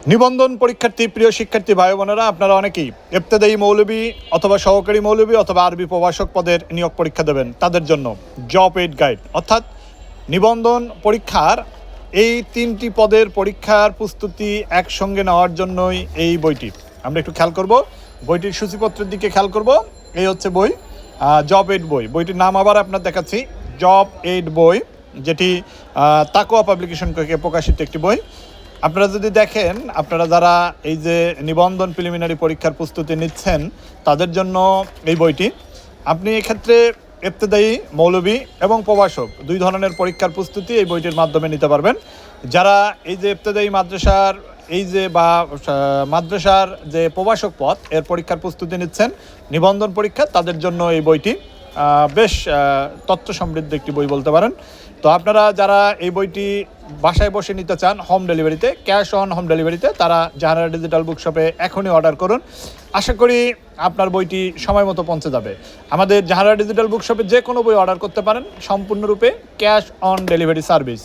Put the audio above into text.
নিবন্ধন পরীক্ষার্থী প্রিয় শিক্ষার্থী ভাই বোনেরা, আপনারা অনেকেই ইবতেদায়ী মৌলবী অথবা সহকারী মৌলবী অথবা আরবি প্রভাষক পদের নিয়োগ পরীক্ষা দেবেন। তাদের জন্য জব এইড গাইড অর্থাৎ নিবন্ধন পরীক্ষার এই 3টি পদের পরীক্ষার প্রস্তুতি একসঙ্গে নেওয়ার জন্যই এই বইটি। আমরা একটু খেয়াল করব, বইটির সূচিপত্রের দিকে খেয়াল করব। এই হচ্ছে বই, জব এইড বই। বইটির নাম আবার আপনার দেখাচ্ছি, জব এইড বই, যেটি তাকওয়া পাবলিকেশন থেকে প্রকাশিত একটি বই। আপনারা যদি দেখেন, আপনারা যারা এই যে নিবন্ধন প্রিলিমিনারি পরীক্ষার প্রস্তুতি নিচ্ছেন তাদের জন্য এই বইটি। আপনি এক্ষেত্রে ইবতেদায়ী মৌলবী এবং প্রভাষক 2 ধরনের পরীক্ষার প্রস্তুতি এই বইটির মাধ্যমে নিতে পারবেন। যারা এই যে ইবতেদায়ী মাদ্রাসার মাদ্রাসার যে প্রভাষক পদ এর পরীক্ষার প্রস্তুতি নিচ্ছেন নিবন্ধন পরীক্ষা, তাদের জন্য এই বইটি বেশ তথ্য সমৃদ্ধ একটি বই বলতে পারেন। তো আপনারা যারা এই বইটি বাসায় বসে নিতে চান হোম ডেলিভারিতে, ক্যাশ অন হোম ডেলিভারিতে, তারা জাহানারা ডিজিটাল বুকশপে এখনই অর্ডার করুন। আশা করি আপনার বইটি সময় মতো পৌঁছে যাবে। আমাদের জাহানারা ডিজিটাল বুকশপে যে কোনো বই অর্ডার করতে পারেন সম্পূর্ণরূপে ক্যাশ অন ডেলিভারি সার্ভিস।